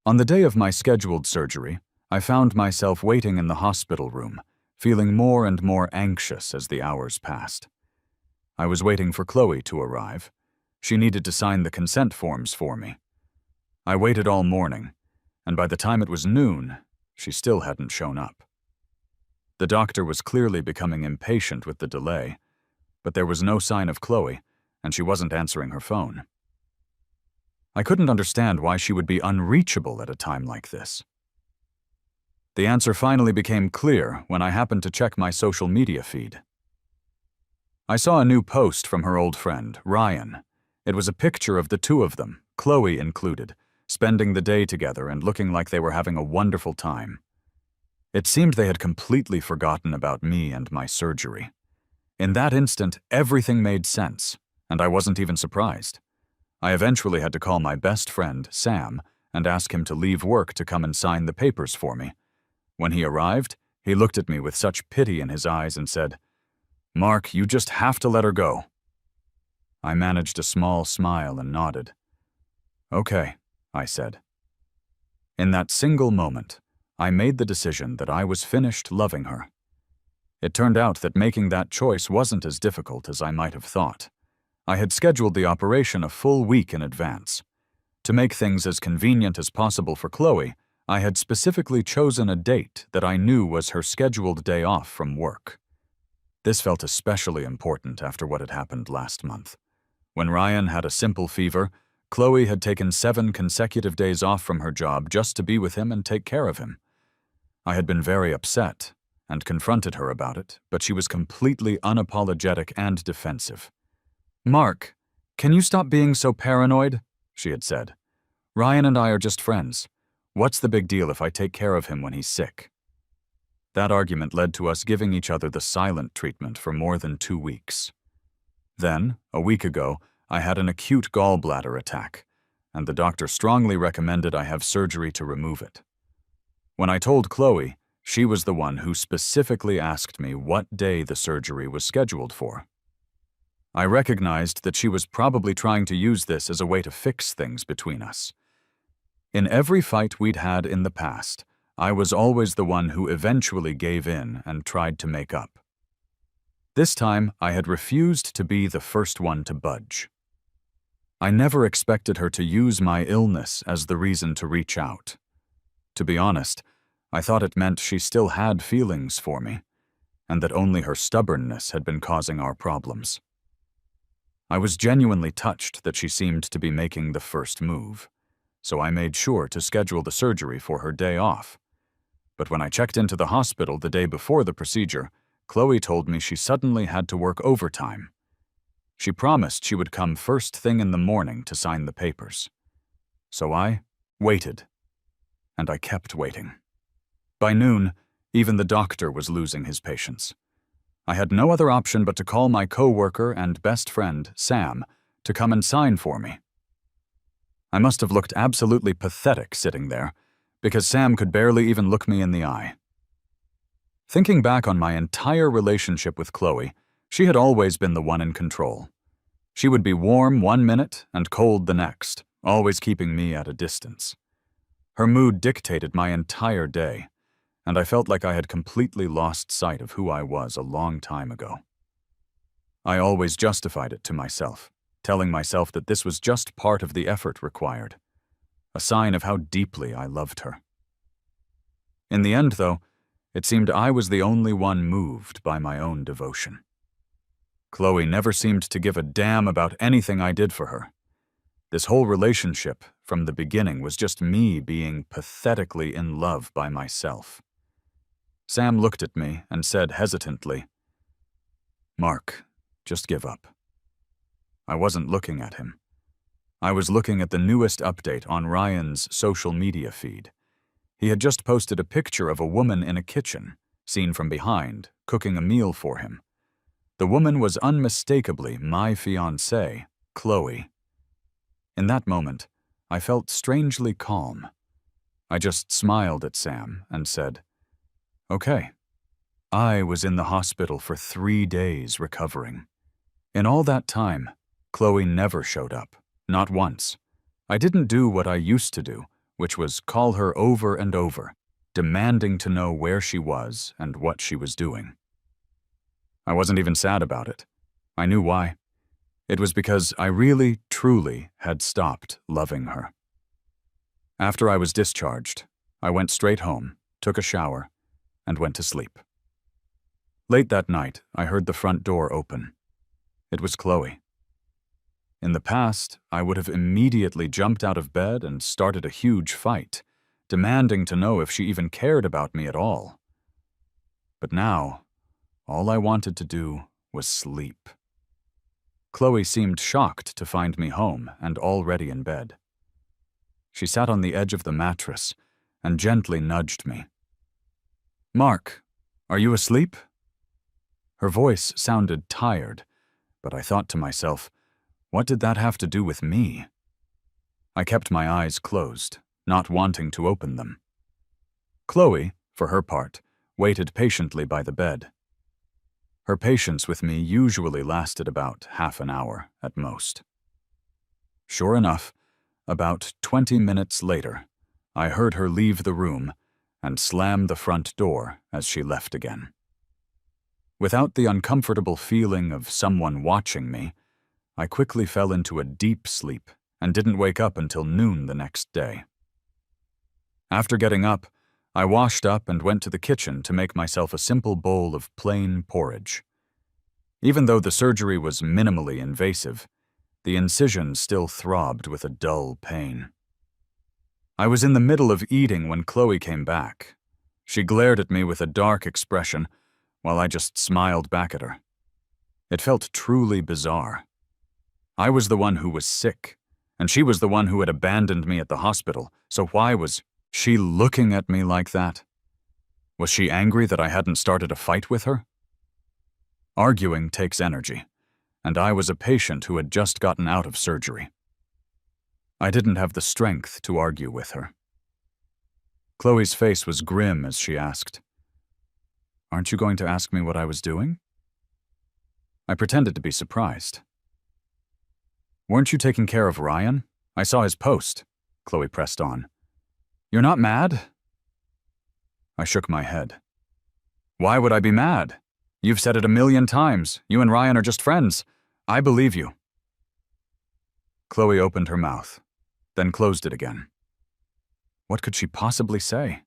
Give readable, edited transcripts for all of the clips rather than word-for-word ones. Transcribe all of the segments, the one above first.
On the day of my scheduled surgery, I found myself waiting in the hospital room, feeling more and more anxious as the hours passed. I was waiting for Chloe to arrive. She needed to sign the consent forms for me. I waited all morning, and by the time it was noon, she still hadn't shown up. The doctor was clearly becoming impatient with the delay, but there was no sign of Chloe, and she wasn't answering her phone. I couldn't understand why she would be unreachable at a time like this. The answer finally became clear when I happened to check my social media feed. I saw a new post from her old friend, Ryan. It was a picture of the two of them, Chloe included, spending the day together and looking like they were having a wonderful time. It seemed they had completely forgotten about me and my surgery. In that instant, everything made sense, and I wasn't even surprised. I eventually had to call my best friend, Sam, and ask him to leave work to come and sign the papers for me. When he arrived, he looked at me with such pity in his eyes and said, "Mark, you just have to let her go." I managed a small smile and nodded. "Okay," I said. In that single moment, I made the decision that I was finished loving her. It turned out that making that choice wasn't as difficult as I might have thought. I had scheduled the operation a full week in advance. To make things as convenient as possible for Chloe, I had specifically chosen a date that I knew was her scheduled day off from work. This felt especially important after what had happened last month. When Ryan had a simple fever, Chloe had taken 7 consecutive days off from her job just to be with him and take care of him. I had been very upset and confronted her about it, but she was completely unapologetic and defensive. "Mark, can you stop being so paranoid?" she had said. "Ryan and I are just friends. What's the big deal if I take care of him when he's sick?" That argument led to us giving each other the silent treatment for more than 2 weeks. Then, a week ago, I had an acute gallbladder attack, and the doctor strongly recommended I have surgery to remove it. When I told Chloe, she was the one who specifically asked me what day the surgery was scheduled for. I recognized that she was probably trying to use this as a way to fix things between us. In every fight we'd had in the past, I was always the one who eventually gave in and tried to make up. This time, I had refused to be the first one to budge. I never expected her to use my illness as the reason to reach out. To be honest, I thought it meant she still had feelings for me, and that only her stubbornness had been causing our problems. I was genuinely touched that she seemed to be making the first move, so I made sure to schedule the surgery for her day off. But when I checked into the hospital the day before the procedure, Chloe told me she suddenly had to work overtime. She promised she would come first thing in the morning to sign the papers. So I waited, and I kept waiting. By noon, even the doctor was losing his patience. I had no other option but to call my coworker and best friend, Sam, to come and sign for me. I must have looked absolutely pathetic sitting there, because Sam could barely even look me in the eye. Thinking back on my entire relationship with Chloe, she had always been the one in control. She would be warm one minute and cold the next, always keeping me at a distance. Her mood dictated my entire day, and I felt like I had completely lost sight of who I was a long time ago. I always justified it to myself, telling myself that this was just part of the effort required, a sign of how deeply I loved her. In the end, though, it seemed I was the only one moved by my own devotion. Chloe never seemed to give a damn about anything I did for her. This whole relationship, from the beginning, was just me being pathetically in love by myself. Sam looked at me and said hesitantly, "Mark, just give up." I wasn't looking at him. I was looking at the newest update on Ryan's social media feed. He had just posted a picture of a woman in a kitchen, seen from behind, cooking a meal for him. The woman was unmistakably my fiancée, Chloe. In that moment, I felt strangely calm. I just smiled at Sam and said, "Okay." I was in the hospital for 3 days recovering. In all that time, Chloe never showed up, not once. I didn't do what I used to do, which was call her over and over, demanding to know where she was and what she was doing. I wasn't even sad about it. I knew why. It was because I really, truly had stopped loving her. After I was discharged, I went straight home, took a shower, and went to sleep. Late that night, I heard the front door open. It was Chloe. In the past, I would have immediately jumped out of bed and started a huge fight, demanding to know if she even cared about me at all. But now, all I wanted to do was sleep. Chloe seemed shocked to find me home and already in bed. She sat on the edge of the mattress and gently nudged me. "Mark, are you asleep?" Her voice sounded tired, but I thought to myself, what did that have to do with me? I kept my eyes closed, not wanting to open them. Chloe, for her part, waited patiently by the bed. Her patience with me usually lasted about half an hour at most. Sure enough, about 20 minutes later, I heard her leave the room and slam the front door as she left again. Without the uncomfortable feeling of someone watching me, I quickly fell into a deep sleep and didn't wake up until noon the next day. After getting up, I washed up and went to the kitchen to make myself a simple bowl of plain porridge. Even though the surgery was minimally invasive, the incision still throbbed with a dull pain. I was in the middle of eating when Chloe came back. She glared at me with a dark expression, while I just smiled back at her. It felt truly bizarre. I was the one who was sick, and she was the one who had abandoned me at the hospital, so why was she looking at me like that? Was she angry that I hadn't started a fight with her? Arguing takes energy, and I was a patient who had just gotten out of surgery. I didn't have the strength to argue with her. Chloe's face was grim as she asked, "Aren't you going to ask me what I was doing?" I pretended to be surprised. "Weren't you taking care of Ryan? I saw his post," Chloe pressed on. "You're not mad?" I shook my head. "Why would I be mad? You've said it 1,000,000 times. You and Ryan are just friends. I believe you." Chloe opened her mouth, then closed it again. What could she possibly say?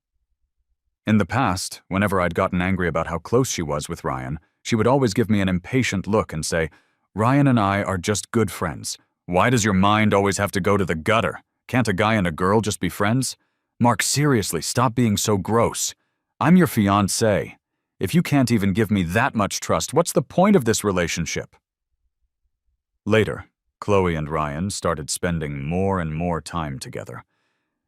In the past, whenever I'd gotten angry about how close she was with Ryan, she would always give me an impatient look and say, "Ryan and I are just good friends. Why does your mind always have to go to the gutter? Can't a guy and a girl just be friends? Mark, seriously, stop being so gross. I'm your fiancé. If you can't even give me that much trust, what's the point of this relationship?" Later, Chloe and Ryan started spending more and more time together.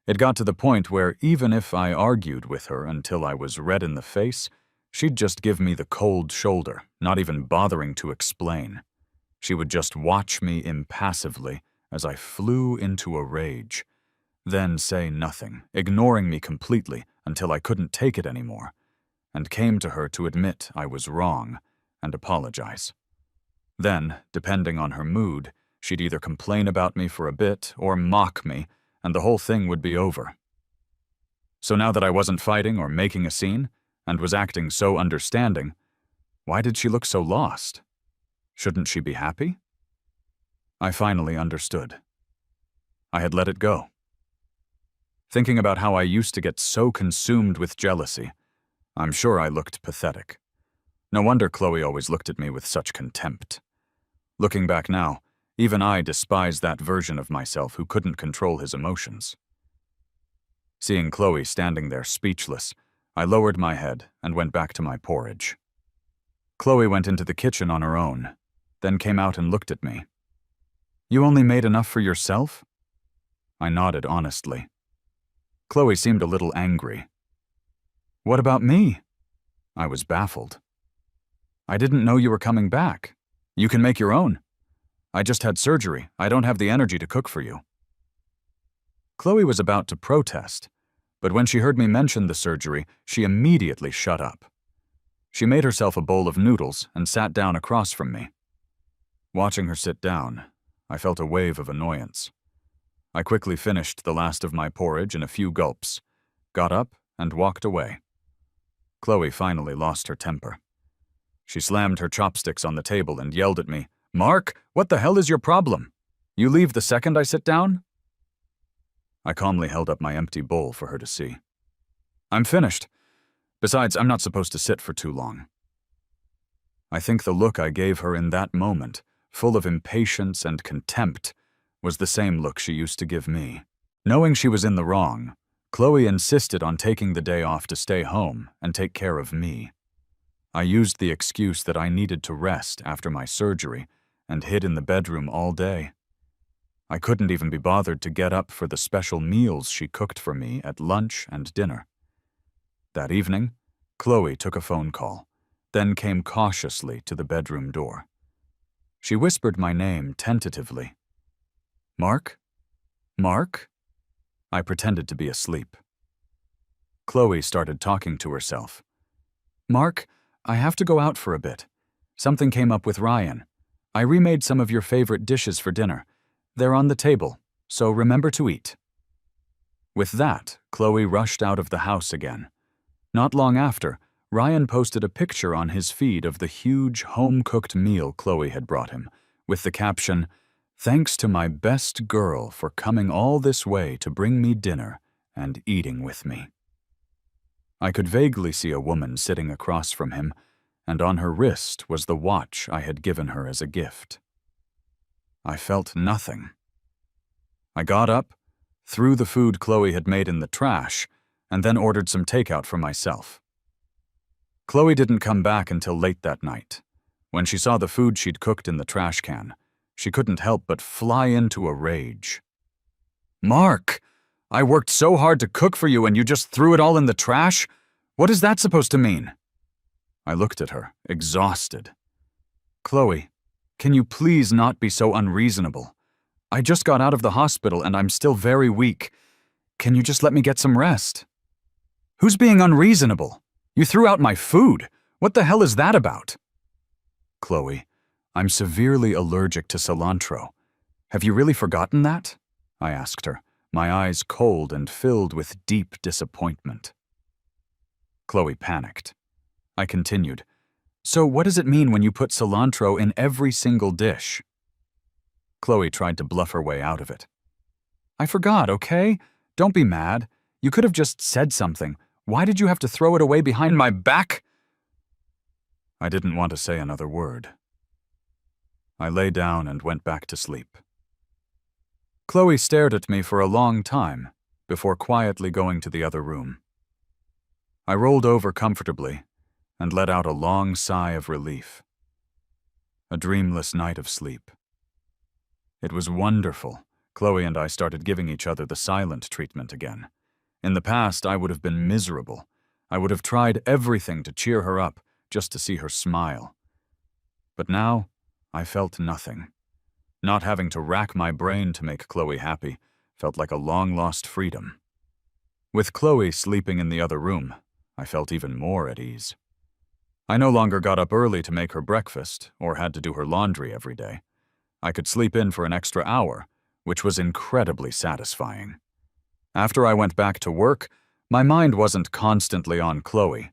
It got to the point where even if I argued with her until I was red in the face, she'd just give me the cold shoulder, not even bothering to explain. She would just watch me impassively as I flew into a rage, then say nothing, ignoring me completely until I couldn't take it anymore, and came to her to admit I was wrong and apologize. Then, depending on her mood, she'd either complain about me for a bit or mock me, and the whole thing would be over. So now that I wasn't fighting or making a scene, and was acting so understanding, why did she look so lost? Shouldn't she be happy? I finally understood. I had let it go. Thinking about how I used to get so consumed with jealousy, I'm sure I looked pathetic. No wonder Chloe always looked at me with such contempt. Looking back now, even I despise that version of myself who couldn't control his emotions. Seeing Chloe standing there speechless, I lowered my head and went back to my porridge. Chloe went into the kitchen on her own, then came out and looked at me. "You only made enough for yourself?" I nodded honestly. Chloe seemed a little angry. "What about me?" I was baffled. "I didn't know you were coming back. You can make your own. I just had surgery. I don't have the energy to cook for you." Chloe was about to protest, but when she heard me mention the surgery, she immediately shut up. She made herself a bowl of noodles and sat down across from me. Watching her sit down, I felt a wave of annoyance. I quickly finished the last of my porridge in a few gulps, got up, and walked away. Chloe finally lost her temper. She slammed her chopsticks on the table and yelled at me, "Mark, what the hell is your problem? You leave the second I sit down?" I calmly held up my empty bowl for her to see. "I'm finished. Besides, I'm not supposed to sit for too long." I think the look I gave her in that moment, full of impatience and contempt, was the same look she used to give me. Knowing she was in the wrong, Chloe insisted on taking the day off to stay home and take care of me. I used the excuse that I needed to rest after my surgery and hid in the bedroom all day. I couldn't even be bothered to get up for the special meals she cooked for me at lunch and dinner. That evening, Chloe took a phone call, then came cautiously to the bedroom door. She whispered my name tentatively. "Mark? Mark?" I pretended to be asleep. Chloe started talking to herself. "Mark, I have to go out for a bit. Something came up with Ryan. I remade some of your favorite dishes for dinner. They're on the table, so remember to eat." With that, Chloe rushed out of the house again. Not long after, Ryan posted a picture on his feed of the huge home-cooked meal Chloe had brought him, with the caption, "Thanks to my best girl for coming all this way to bring me dinner and eating with me." I could vaguely see a woman sitting across from him, and on her wrist was the watch I had given her as a gift. I felt nothing. I got up, threw the food Chloe had made in the trash, and then ordered some takeout for myself. Chloe didn't come back until late that night. When she saw the food she'd cooked in the trash can, she couldn't help but fly into a rage. "Mark, I worked so hard to cook for you and you just threw it all in the trash? What is that supposed to mean?" I looked at her, exhausted. "Chloe, can you please not be so unreasonable? I just got out of the hospital and I'm still very weak. Can you just let me get some rest?" "Who's being unreasonable? You threw out my food. What the hell is that about?" "Chloe, I'm severely allergic to cilantro. Have you really forgotten that?" I asked her, my eyes cold and filled with deep disappointment. Chloe panicked. I continued, "So what does it mean when you put cilantro in every single dish?" Chloe tried to bluff her way out of it. "I forgot, okay? Don't be mad. You could have just said something. Why did you have to throw it away behind my back?" I didn't want to say another word. I lay down and went back to sleep. Chloe stared at me for a long time before quietly going to the other room. I rolled over comfortably and let out a long sigh of relief. A dreamless night of sleep. It was wonderful. Chloe and I started giving each other the silent treatment again. In the past, I would have been miserable. I would have tried everything to cheer her up, just to see her smile. But now, I felt nothing. Not having to rack my brain to make Chloe happy felt like a long-lost freedom. With Chloe sleeping in the other room, I felt even more at ease. I no longer got up early to make her breakfast or had to do her laundry every day. I could sleep in for an extra hour, which was incredibly satisfying. After I went back to work, my mind wasn't constantly on Chloe.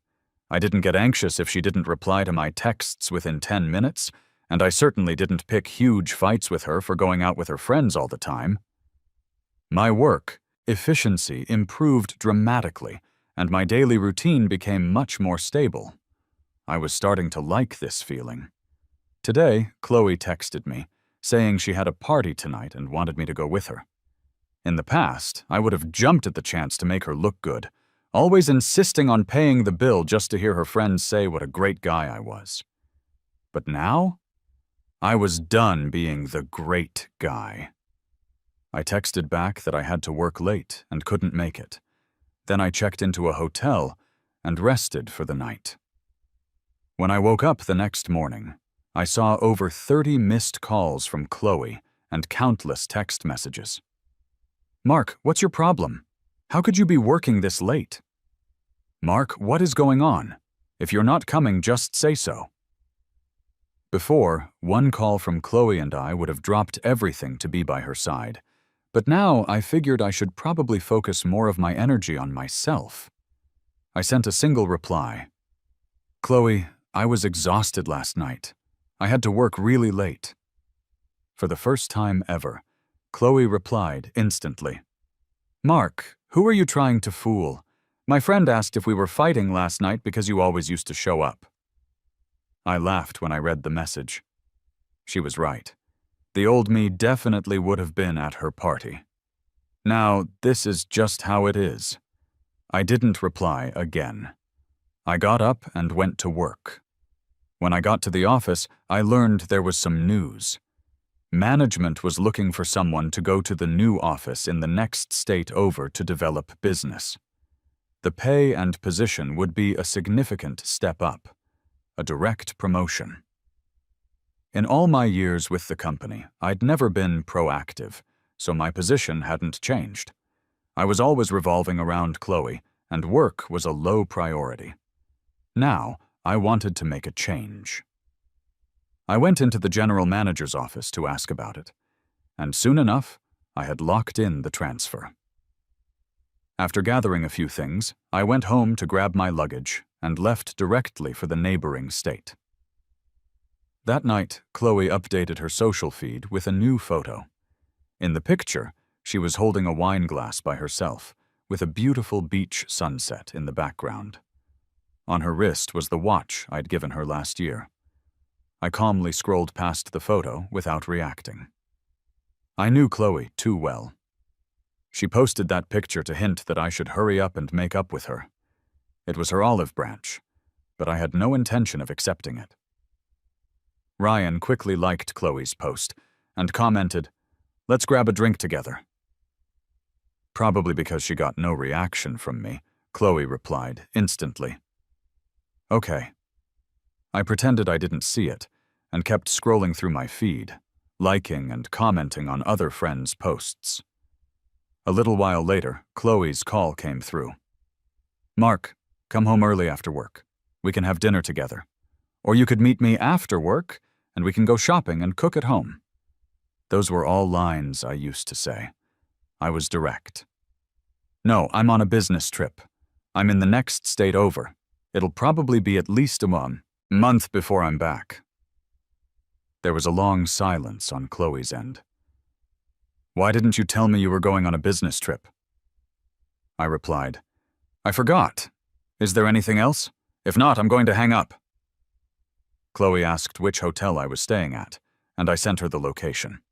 I didn't get anxious if she didn't reply to my texts within 10 minutes, and I certainly didn't pick huge fights with her for going out with her friends all the time. My work efficiency improved dramatically, and my daily routine became much more stable. I was starting to like this feeling. Today, Chloe texted me, saying she had a party tonight and wanted me to go with her. In the past, I would have jumped at the chance to make her look good, always insisting on paying the bill just to hear her friends say what a great guy I was. But now, I was done being the great guy. I texted back that I had to work late and couldn't make it. Then I checked into a hotel and rested for the night. When I woke up the next morning, I saw over 30 missed calls from Chloe and countless text messages. "Mark, what's your problem? How could you be working this late?" "Mark, what is going on? If you're not coming, just say so." Before, one call from Chloe and I would have dropped everything to be by her side. But now I figured I should probably focus more of my energy on myself. I sent a single reply. Chloe, I was exhausted last night. I had to work really late. For the first time ever, Chloe replied instantly. Mark, who are you trying to fool? My friend asked if we were fighting last night because you always used to show up. I laughed when I read the message. She was right. The old me definitely would have been at her party. Now, this is just how it is. I didn't reply again. I got up and went to work. When I got to the office, I learned there was some news. Management was looking for someone to go to the new office in the next state over to develop business. The pay and position would be a significant step up, a direct promotion. In all my years with the company, I'd never been proactive, so my position hadn't changed. I was always revolving around Chloe, and work was a low priority. Now, I wanted to make a change. I went into the general manager's office to ask about it, and soon enough, I had locked in the transfer. After gathering a few things, I went home to grab my luggage and left directly for the neighboring state. That night, Chloe updated her social feed with a new photo. In the picture, she was holding a wine glass by herself, with a beautiful beach sunset in the background. On her wrist was the watch I'd given her last year. I calmly scrolled past the photo without reacting. I knew Chloe too well. She posted that picture to hint that I should hurry up and make up with her. It was her olive branch, but I had no intention of accepting it. Ryan quickly liked Chloe's post and commented, "Let's grab a drink together." Probably because she got no reaction from me, Chloe replied instantly, "Okay." I pretended I didn't see it and kept scrolling through my feed, liking and commenting on other friends' posts. A little while later, Chloe's call came through. "Mark, come home early after work. We can have dinner together. Or you could meet me after work, and we can go shopping and cook at home." Those were all lines I used to say. I was direct. "No, I'm on a business trip. I'm in the next state over. It'll probably be at least a month before I'm back." There was a long silence on Chloe's end. "Why didn't you tell me you were going on a business trip?" I replied, "I forgot. Is there anything else? If not, I'm going to hang up." Chloe asked which hotel I was staying at, and I sent her the location.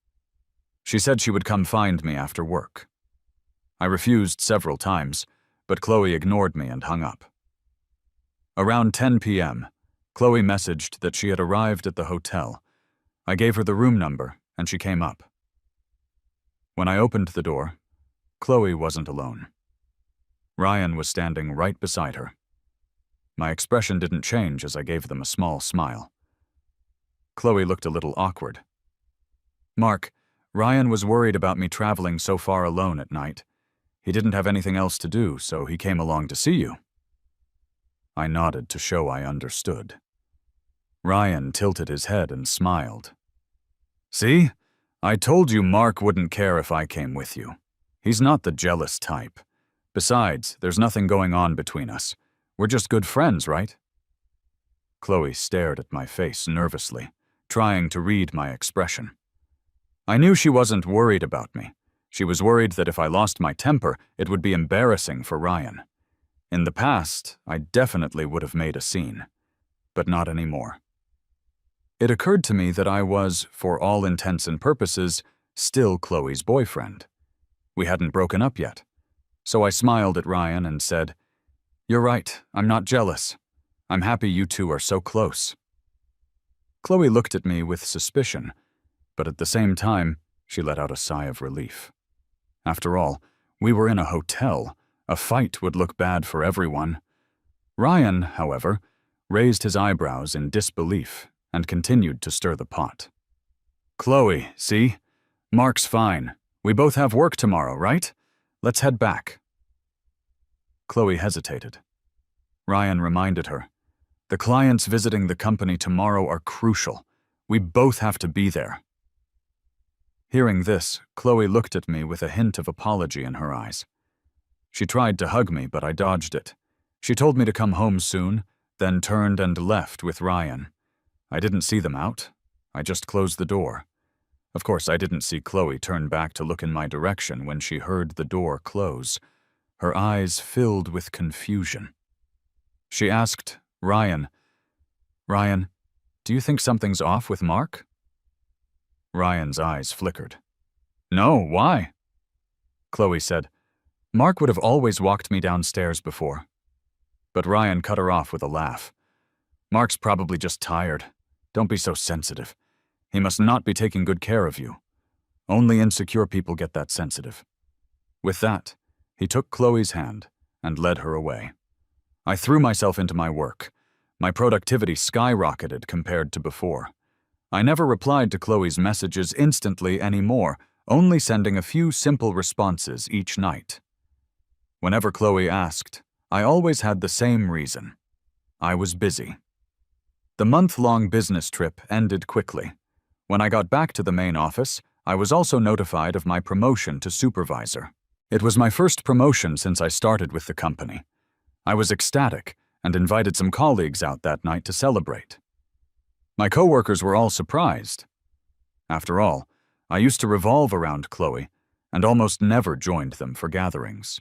She said she would come find me after work. I refused several times, but Chloe ignored me and hung up. Around 10 p.m., Chloe messaged that she had arrived at the hotel. I gave her the room number, and she came up. When I opened the door, Chloe wasn't alone. Ryan was standing right beside her. My expression didn't change as I gave them a small smile. Chloe looked a little awkward. "Mark, Ryan was worried about me traveling so far alone at night. He didn't have anything else to do, so he came along to see you." I nodded to show I understood. Ryan tilted his head and smiled. "See? I told you Mark wouldn't care if I came with you. He's not the jealous type. Besides, there's nothing going on between us. We're just good friends, right?" Chloe stared at my face nervously, trying to read my expression. I knew she wasn't worried about me. She was worried that if I lost my temper, it would be embarrassing for Ryan. In the past, I definitely would have made a scene, but not anymore. It occurred to me that I was, for all intents and purposes, still Chloe's boyfriend. We hadn't broken up yet, so I smiled at Ryan and said, "You're right, I'm not jealous. I'm happy you two are so close." Chloe looked at me with suspicion, but at the same time, she let out a sigh of relief. After all, we were in a hotel. A fight would look bad for everyone. Ryan, however, raised his eyebrows in disbelief and continued to stir the pot. "Chloe, see? Mark's fine. We both have work tomorrow, right? Let's head back." Chloe hesitated. Ryan reminded her, "The clients visiting the company tomorrow are crucial. We both have to be there." Hearing this, Chloe looked at me with a hint of apology in her eyes. She tried to hug me, but I dodged it. She told me to come home soon, then turned and left with Ryan. I didn't see them out. I just closed the door. Of course, I didn't see Chloe turn back to look in my direction when she heard the door close. Her eyes filled with confusion. She asked, Ryan, do you think something's off with Mark? Ryan's eyes flickered. No, why? Chloe said, Mark would have always walked me downstairs before. But Ryan cut her off with a laugh. Mark's probably just tired. Don't be so sensitive. He must not be taking good care of you. Only insecure people get that sensitive. With that, he took Chloe's hand and led her away. I threw myself into my work. My productivity skyrocketed compared to before. I never replied to Chloe's messages instantly anymore, only sending a few simple responses each night. Whenever Chloe asked, I always had the same reason. I was busy. The month-long business trip ended quickly. When I got back to the main office, I was also notified of my promotion to supervisor. It was my first promotion since I started with the company. I was ecstatic and invited some colleagues out that night to celebrate. My coworkers were all surprised. After all, I used to revolve around Chloe and almost never joined them for gatherings.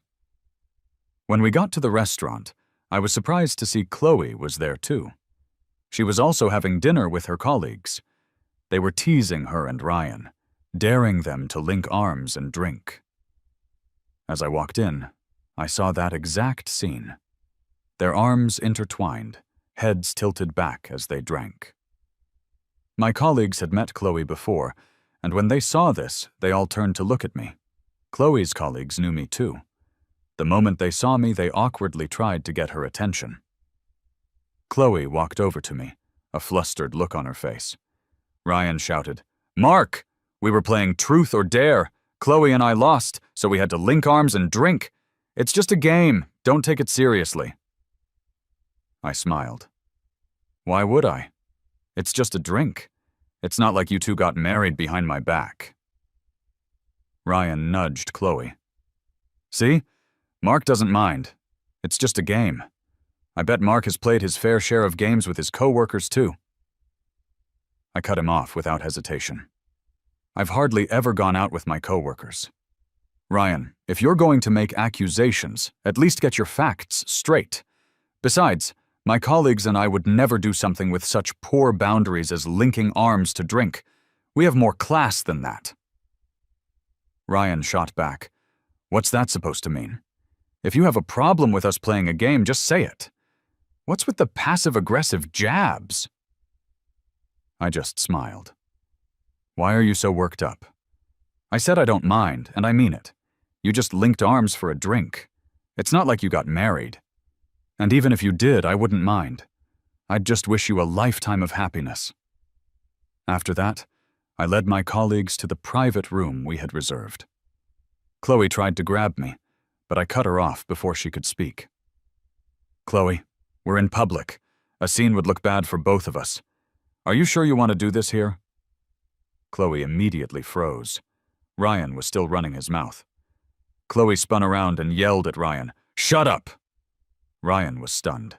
When we got to the restaurant, I was surprised to see Chloe was there too. She was also having dinner with her colleagues. They were teasing her and Ryan, daring them to link arms and drink. As I walked in, I saw that exact scene. Their arms intertwined, heads tilted back as they drank. My colleagues had met Chloe before, and when they saw this, they all turned to look at me. Chloe's colleagues knew me too. The moment they saw me, they awkwardly tried to get her attention. Chloe walked over to me, a flustered look on her face. Ryan shouted, Mark! We were playing Truth or Dare. Chloe and I lost, so we had to link arms and drink. It's just a game. Don't take it seriously. I smiled. Why would I? It's just a drink. It's not like you two got married behind my back. Ryan nudged Chloe. See? Mark doesn't mind. It's just a game. I bet Mark has played his fair share of games with his coworkers too. I cut him off without hesitation. I've hardly ever gone out with my coworkers. Ryan, if you're going to make accusations, at least get your facts straight. Besides, my colleagues and I would never do something with such poor boundaries as linking arms to drink. We have more class than that. Ryan shot back. What's that supposed to mean? If you have a problem with us playing a game, just say it. What's with the passive-aggressive jabs? I just smiled. Why are you so worked up? I said I don't mind, and I mean it. You just linked arms for a drink. It's not like you got married. And even if you did, I wouldn't mind. I'd just wish you a lifetime of happiness. After that, I led my colleagues to the private room we had reserved. Chloe tried to grab me, but I cut her off before she could speak. Chloe, we're in public. A scene would look bad for both of us. Are you sure you want to do this here? Chloe immediately froze. Ryan was still running his mouth. Chloe spun around and yelled at Ryan, "Shut up!" Ryan was stunned.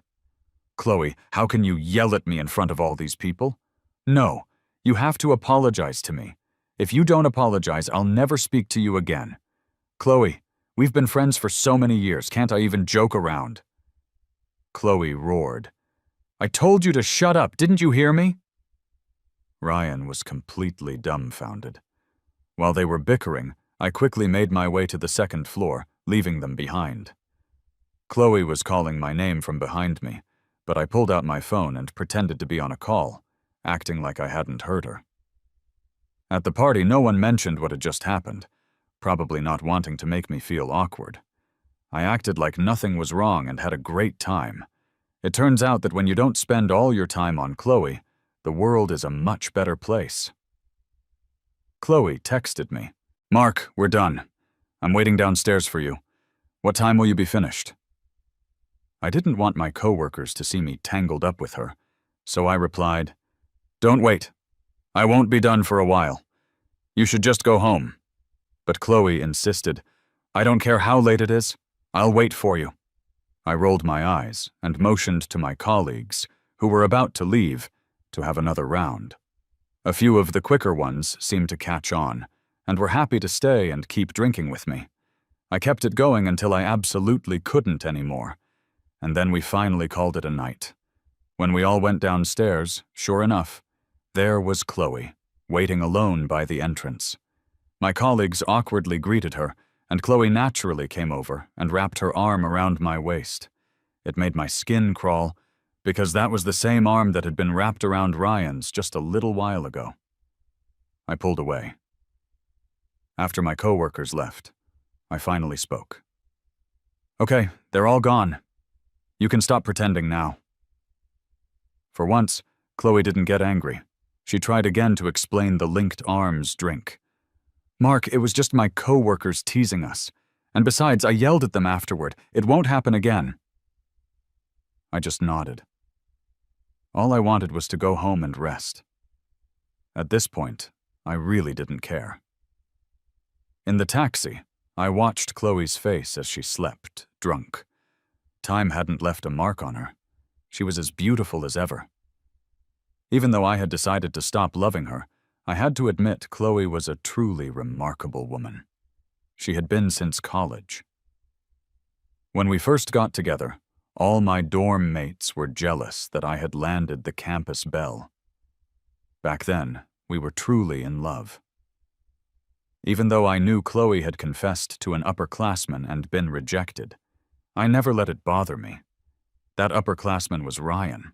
Chloe, how can you yell at me in front of all these people? No, you have to apologize to me. If you don't apologize, I'll never speak to you again. Chloe, we've been friends for so many years, can't I even joke around? Chloe roared. I told you to shut up, didn't you hear me? Ryan was completely dumbfounded. While they were bickering, I quickly made my way to the second floor, leaving them behind. Chloe was calling my name from behind me, but I pulled out my phone and pretended to be on a call, acting like I hadn't heard her. At the party, no one mentioned what had just happened, probably not wanting to make me feel awkward. I acted like nothing was wrong and had a great time. It turns out that when you don't spend all your time on Chloe, the world is a much better place. Chloe texted me. Mark, we're done. I'm waiting downstairs for you. What time will you be finished? I didn't want my coworkers to see me tangled up with her, so I replied, Don't wait. I won't be done for a while. You should just go home. But Chloe insisted, I don't care how late it is. I'll wait for you. I rolled my eyes and motioned to my colleagues, who were about to leave, to have another round. A few of the quicker ones seemed to catch on, and were happy to stay and keep drinking with me. I kept it going until I absolutely couldn't anymore, and then we finally called it a night. When we all went downstairs, sure enough, there was Chloe, waiting alone by the entrance. My colleagues awkwardly greeted her, and Chloe naturally came over and wrapped her arm around my waist. It made my skin crawl, because that was the same arm that had been wrapped around Ryan's just a little while ago. I pulled away. After my coworkers left, I finally spoke. Okay, they're all gone. You can stop pretending now. For once, Chloe didn't get angry. She tried again to explain the linked arms drink. Mark, it was just my coworkers teasing us. And besides, I yelled at them afterward. It won't happen again. I just nodded. All I wanted was to go home and rest. At this point, I really didn't care. In the taxi, I watched Chloe's face as she slept, drunk. Time hadn't left a mark on her. She was as beautiful as ever. Even though I had decided to stop loving her, I had to admit Chloe was a truly remarkable woman. She had been since college. When we first got together, all my dorm mates were jealous that I had landed the campus belle. Back then, we were truly in love. Even though I knew Chloe had confessed to an upperclassman and been rejected, I never let it bother me. That upperclassman was Ryan.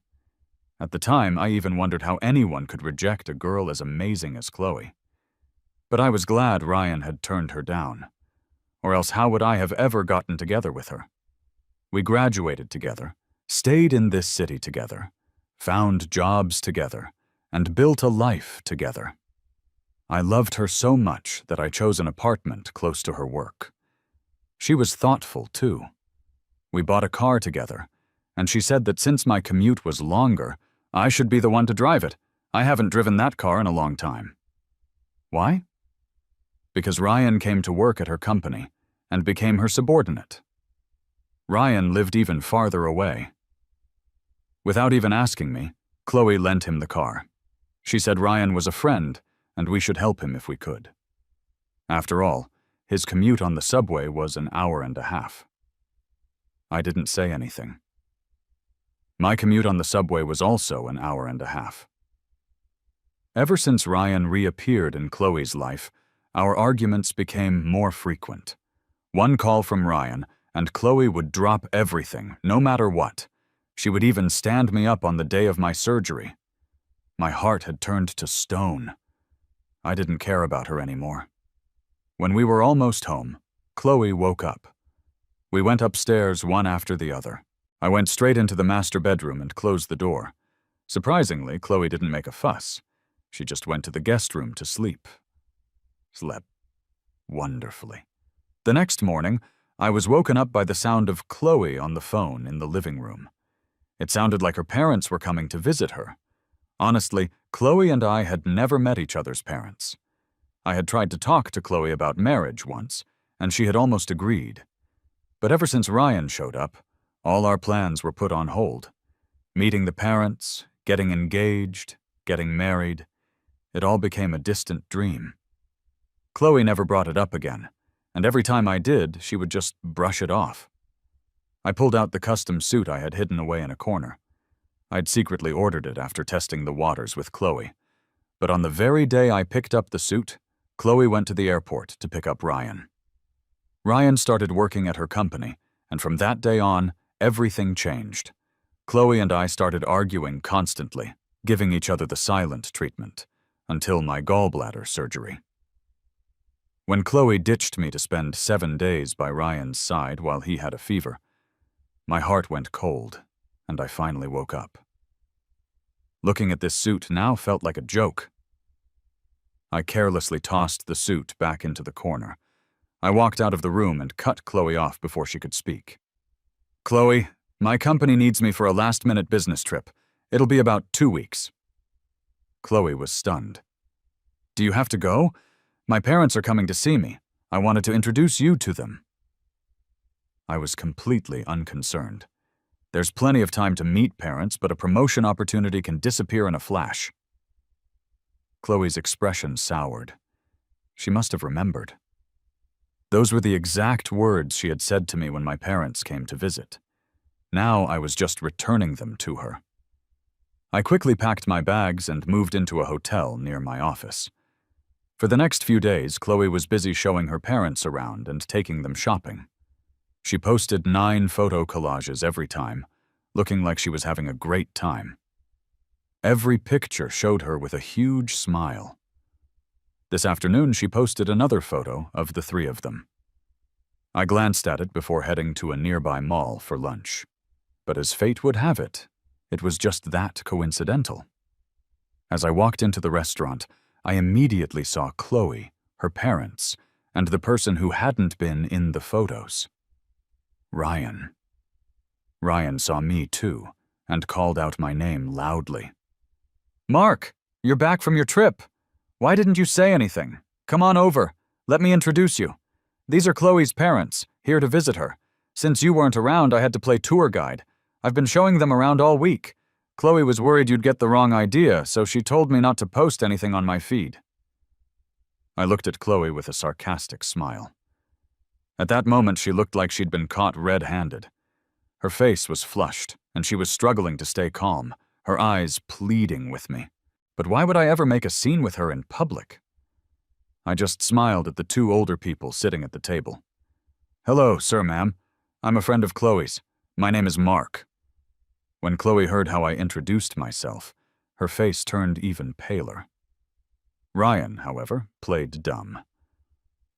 At the time, I even wondered how anyone could reject a girl as amazing as Chloe. But I was glad Ryan had turned her down. Or else how would I have ever gotten together with her? We graduated together, stayed in this city together, found jobs together, and built a life together. I loved her so much that I chose an apartment close to her work. She was thoughtful, too. We bought a car together, and she said that since my commute was longer, I should be the one to drive it. I haven't driven that car in a long time. Why? Because Ryan came to work at her company and became her subordinate. Ryan lived even farther away. Without even asking me, Chloe lent him the car. She said Ryan was a friend, and we should help him if we could. After all, his commute on the subway was an hour and a half. I didn't say anything. My commute on the subway was also an hour and a half. Ever since Ryan reappeared in Chloe's life, our arguments became more frequent. One call from Ryan, and Chloe would drop everything, no matter what. She would even stand me up on the day of my surgery. My heart had turned to stone. I didn't care about her anymore. When we were almost home, Chloe woke up. We went upstairs one after the other. I went straight into the master bedroom and closed the door. Surprisingly, Chloe didn't make a fuss. She just went to the guest room to sleep. Slept wonderfully. The next morning, I was woken up by the sound of Chloe on the phone in the living room. It sounded like her parents were coming to visit her. Honestly, Chloe and I had never met each other's parents. I had tried to talk to Chloe about marriage once, and she had almost agreed. But ever since Ryan showed up, all our plans were put on hold. Meeting the parents, getting engaged, getting married, it all became a distant dream. Chloe never brought it up again, and every time I did, she would just brush it off. I pulled out the custom suit I had hidden away in a corner. I'd secretly ordered it after testing the waters with Chloe. But on the very day I picked up the suit, Chloe went to the airport to pick up Ryan. Ryan started working at her company, and from that day on, everything changed. Chloe and I started arguing constantly, giving each other the silent treatment, until my gallbladder surgery. When Chloe ditched me to spend 7 days by Ryan's side while he had a fever, my heart went cold, and I finally woke up. Looking at this suit now felt like a joke. I carelessly tossed the suit back into the corner. I walked out of the room and cut Chloe off before she could speak. Chloe, my company needs me for a last-minute business trip. It'll be about 2 weeks. Chloe was stunned. Do you have to go? My parents are coming to see me. I wanted to introduce you to them. I was completely unconcerned. There's plenty of time to meet parents, but a promotion opportunity can disappear in a flash. Chloe's expression soured. She must have remembered. Those were the exact words she had said to me when my parents came to visit. Now I was just returning them to her. I quickly packed my bags and moved into a hotel near my office. For the next few days, Chloe was busy showing her parents around and taking them shopping. She posted 9 photo collages every time, looking like she was having a great time. Every picture showed her with a huge smile. This afternoon, she posted another photo of the 3 of them. I glanced at it before heading to a nearby mall for lunch. But as fate would have it, it was just that coincidental. As I walked into the restaurant, I immediately saw Chloe, her parents, and the person who hadn't been in the photos. Ryan. Ryan saw me too, and called out my name loudly. "Mark, you're back from your trip. Why didn't you say anything? Come on over. Let me introduce you. These are Chloe's parents, here to visit her. Since you weren't around, I had to play tour guide. I've been showing them around all week. Chloe was worried you'd get the wrong idea, so she told me not to post anything on my feed." I looked at Chloe with a sarcastic smile. At that moment, she looked like she'd been caught red-handed. Her face was flushed, and she was struggling to stay calm, her eyes pleading with me. But why would I ever make a scene with her in public? I just smiled at the 2 older people sitting at the table. "Hello, sir, ma'am. I'm a friend of Chloe's. My name is Mark." When Chloe heard how I introduced myself, her face turned even paler. Ryan, however, played dumb.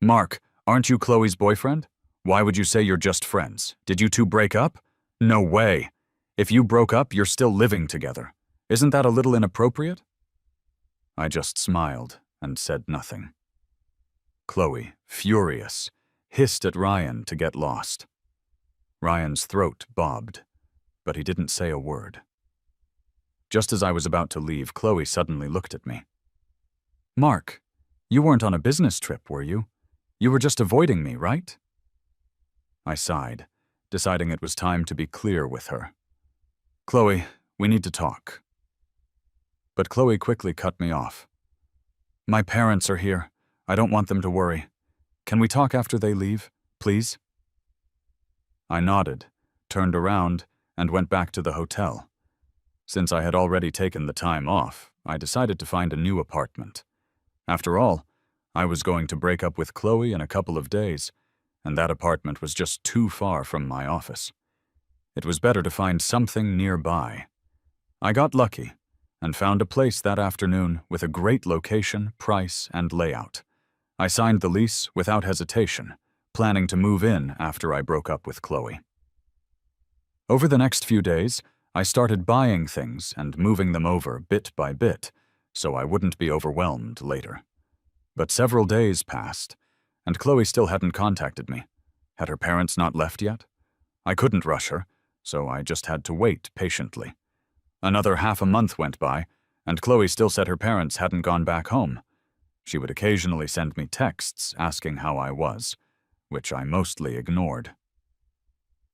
"Mark, aren't you Chloe's boyfriend? Why would you say you're just friends? Did you 2 break up? No way. If you broke up, you're still living together. Isn't that a little inappropriate?" I just smiled and said nothing. Chloe, furious, hissed at Ryan to get lost. Ryan's throat bobbed, but he didn't say a word. Just as I was about to leave, Chloe suddenly looked at me. "Mark, you weren't on a business trip, were you? You were just avoiding me, right?" I sighed, deciding it was time to be clear with her. "Chloe, we need to talk." But Chloe quickly cut me off. "My parents are here. I don't want them to worry. Can we talk after they leave, please?" I nodded, turned around, and went back to the hotel. Since I had already taken the time off, I decided to find a new apartment. After all, I was going to break up with Chloe in a couple of days, and that apartment was just too far from my office. It was better to find something nearby. I got lucky and found a place that afternoon with a great location, price, and layout. I signed the lease without hesitation, planning to move in after I broke up with Chloe. Over the next few days, I started buying things and moving them over bit by bit, so I wouldn't be overwhelmed later. But several days passed, and Chloe still hadn't contacted me. Had her parents not left yet? I couldn't rush her, so I just had to wait patiently. Another half a month went by, and Chloe still said her parents hadn't gone back home. She would occasionally send me texts asking how I was, which I mostly ignored.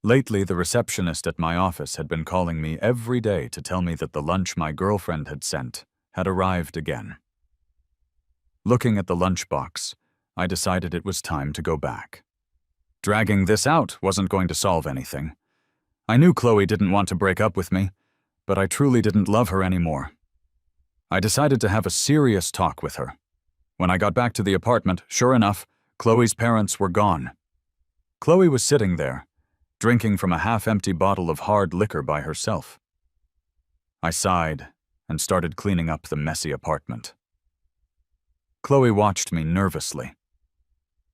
Lately, the receptionist at my office had been calling me every day to tell me that the lunch my girlfriend had sent had arrived again. Looking at the lunchbox, I decided it was time to go back. Dragging this out wasn't going to solve anything. I knew Chloe didn't want to break up with me, but I truly didn't love her anymore. I decided to have a serious talk with her. When I got back to the apartment, sure enough, Chloe's parents were gone. Chloe was sitting there, drinking from a half-empty bottle of hard liquor by herself. I sighed and started cleaning up the messy apartment. Chloe watched me nervously.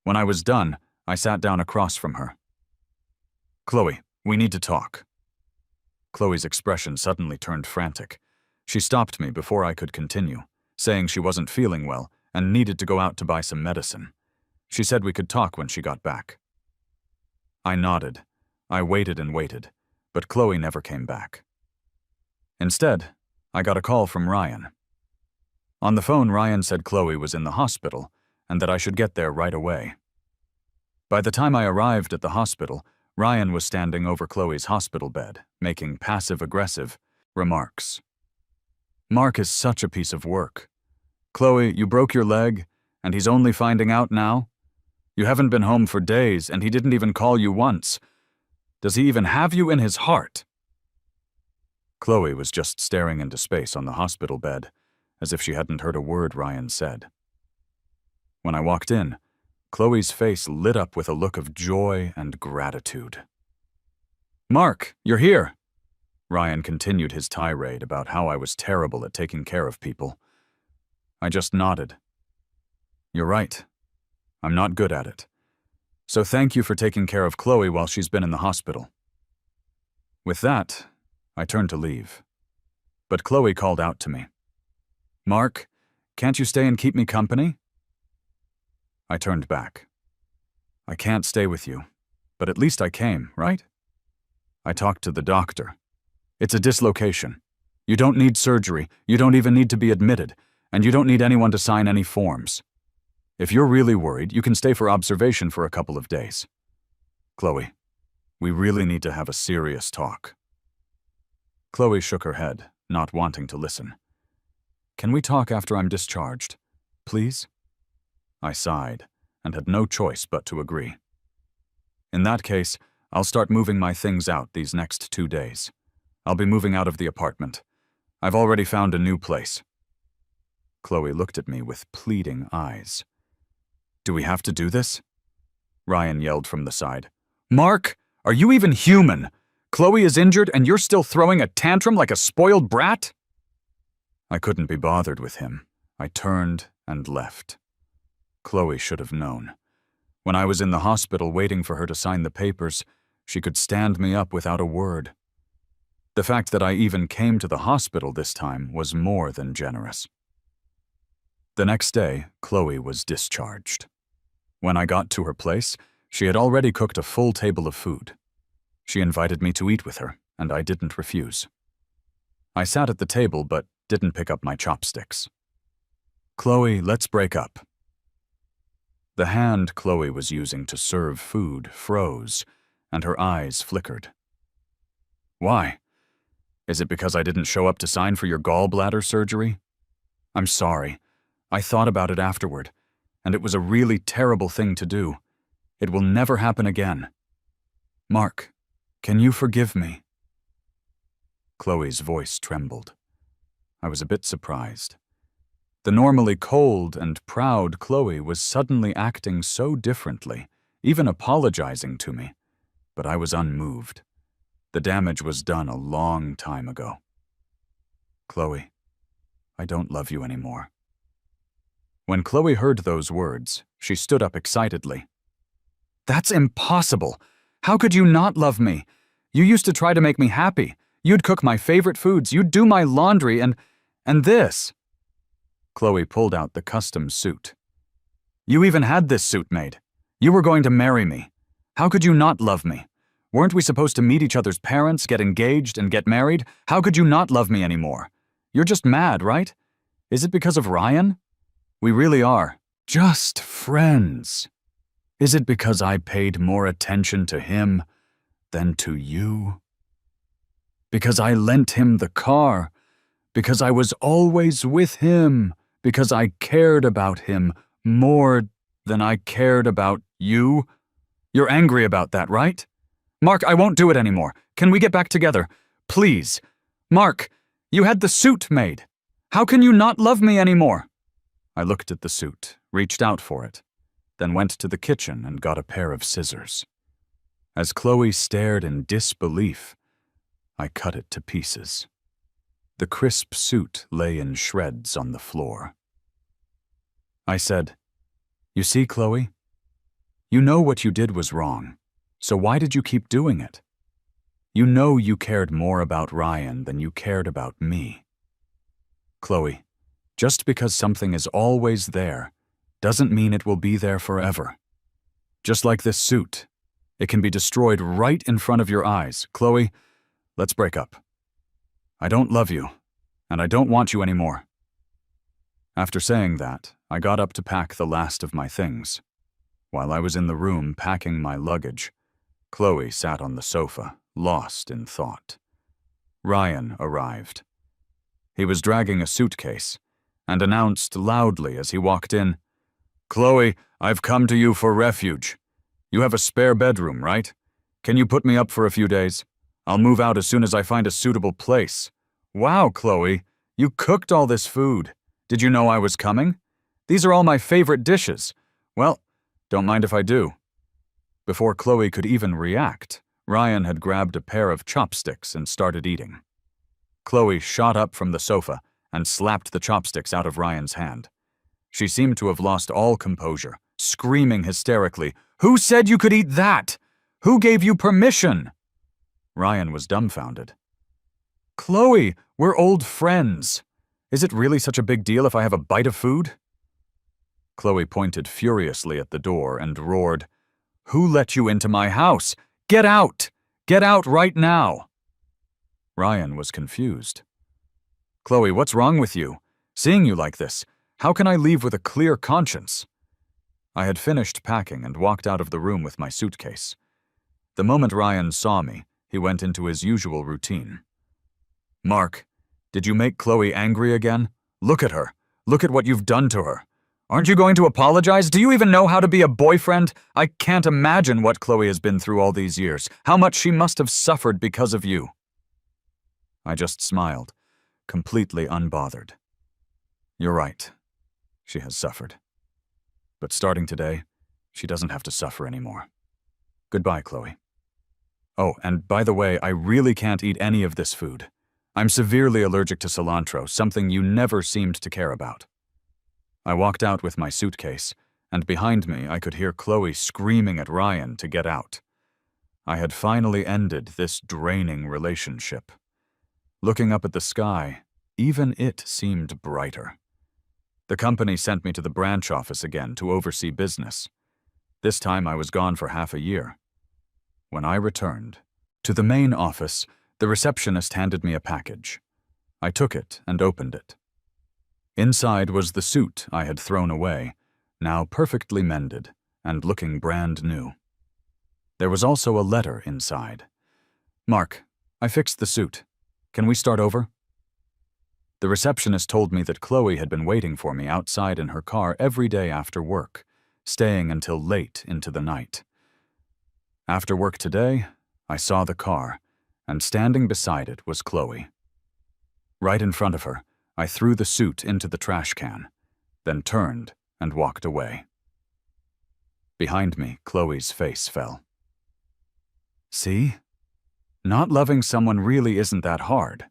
When I was done, I sat down across from her. "Chloe, we need to talk." Chloe's expression suddenly turned frantic. She stopped me before I could continue, saying she wasn't feeling well and needed to go out to buy some medicine. She said we could talk when she got back. I nodded. I waited and waited, but Chloe never came back. Instead, I got a call from Ryan. On the phone, Ryan said Chloe was in the hospital and that I should get there right away. By the time I arrived at the hospital, Ryan was standing over Chloe's hospital bed, making passive-aggressive remarks. "Mark is such a piece of work. Chloe, you broke your leg, and he's only finding out now? You haven't been home for days, and he didn't even call you once. Does he even have you in his heart?" Chloe was just staring into space on the hospital bed, as if she hadn't heard a word Ryan said. When I walked in, Chloe's face lit up with a look of joy and gratitude. "Mark, you're here!" Ryan continued his tirade about how I was terrible at taking care of people. I just nodded. "You're right. I'm not good at it. So thank you for taking care of Chloe while she's been in the hospital." With that, I turned to leave. But Chloe called out to me. "Mark, can't you stay and keep me company?" I turned back. "I can't stay with you, but at least I came, right?" I talked to the doctor. "It's a dislocation. You don't need surgery, you don't even need to be admitted, and you don't need anyone to sign any forms. If you're really worried, you can stay for observation for a couple of days. Chloe, we really need to have a serious talk." Chloe shook her head, not wanting to listen. "Can we talk after I'm discharged? Please?" I sighed, and had no choice but to agree. "In that case, I'll start moving my things out these next 2 days. I'll be moving out of the apartment. I've already found a new place." Chloe looked at me with pleading eyes. "Do we have to do this?" Ryan yelled from the side. "Mark, are you even human? Chloe is injured and you're still throwing a tantrum like a spoiled brat?" I couldn't be bothered with him. I turned and left. Chloe should have known. When I was in the hospital waiting for her to sign the papers, she could stand me up without a word. The fact that I even came to the hospital this time was more than generous. The next day, Chloe was discharged. When I got to her place, she had already cooked a full table of food. She invited me to eat with her, and I didn't refuse. I sat at the table but didn't pick up my chopsticks. "Chloe, let's break up." The hand Chloe was using to serve food froze, and her eyes flickered. "Why? Is it because I didn't show up to sign for your gallbladder surgery? I'm sorry. I thought about it afterward, and it was a really terrible thing to do. It will never happen again. Mark, can you forgive me?" Chloe's voice trembled. I was a bit surprised. The normally cold and proud Chloe was suddenly acting so differently, even apologizing to me, but I was unmoved. The damage was done a long time ago. "Chloe, I don't love you anymore." When Chloe heard those words, she stood up excitedly. "That's impossible! How could you not love me? You used to try to make me happy. You'd cook my favorite foods, you'd do my laundry, and this." Chloe pulled out the custom suit. "You even had this suit made. You were going to marry me. How could you not love me? Weren't we supposed to meet each other's parents, get engaged, and get married? How could you not love me anymore? You're just mad, right? Is it because of Ryan? We really are just friends. Is it because I paid more attention to him than to you? Because I lent him the car? Because I was always with him? Because I cared about him more than I cared about you? You're angry about that, right? Mark, I won't do it anymore. Can we get back together? Please. Mark, you had the suit made. How can you not love me anymore?" I looked at the suit, reached out for it, then went to the kitchen and got a pair of scissors. As Chloe stared in disbelief, I cut it to pieces. The crisp suit lay in shreds on the floor. I said, "You see, Chloe? You know what you did was wrong, so why did you keep doing it? You know you cared more about Ryan than you cared about me. Chloe, just because something is always there doesn't mean it will be there forever. Just like this suit, it can be destroyed right in front of your eyes. Chloe, let's break up. I don't love you, and I don't want you anymore." After saying that, I got up to pack the last of my things. While I was in the room packing my luggage, Chloe sat on the sofa, lost in thought. Ryan arrived. He was dragging a suitcase and announced loudly as he walked in, "Chloe, I've come to you for refuge. You have a spare bedroom, right? Can you put me up for a few days? I'll move out as soon as I find a suitable place." "Wow, Chloe, you cooked all this food. Did you know I was coming? These are all my favorite dishes." "Well, don't mind if I do." Before Chloe could even react, Ryan had grabbed a pair of chopsticks and started eating. Chloe shot up from the sofa and slapped the chopsticks out of Ryan's hand. She seemed to have lost all composure, screaming hysterically, "Who said you could eat that? Who gave you permission?" Ryan was dumbfounded. "Chloe, we're old friends. Is it really such a big deal if I have a bite of food?" Chloe pointed furiously at the door and roared, "Who let you into my house? Get out! Get out right now!" Ryan was confused. "Chloe, what's wrong with you? Seeing you like this, how can I leave with a clear conscience?" I had finished packing and walked out of the room with my suitcase. The moment Ryan saw me, he went into his usual routine. "Mark, did you make Chloe angry again? Look at her. Look at what you've done to her. Aren't you going to apologize? Do you even know how to be a boyfriend? I can't imagine what Chloe has been through all these years, how much she must have suffered because of you." I just smiled, completely unbothered. "You're right. She has suffered. But starting today, she doesn't have to suffer anymore. Goodbye, Chloe. Oh, and by the way, I really can't eat any of this food. I'm severely allergic to cilantro, something you never seemed to care about." I walked out with my suitcase, and behind me I could hear Chloe screaming at Ryan to get out. I had finally ended this draining relationship. Looking up at the sky, even it seemed brighter. The company sent me to the branch office again to oversee business. This time I was gone for half a year. When I returned to the main office, the receptionist handed me a package. I took it and opened it. Inside was the suit I had thrown away, now perfectly mended and looking brand new. There was also a letter inside. "Mark, I fixed the suit. Can we start over?" The receptionist told me that Chloe had been waiting for me outside in her car every day after work, staying until late into the night. After work today, I saw the car, and standing beside it was Chloe. Right in front of her, I threw the suit into the trash can, then turned and walked away. Behind me, Chloe's face fell. "See? Not loving someone really isn't that hard.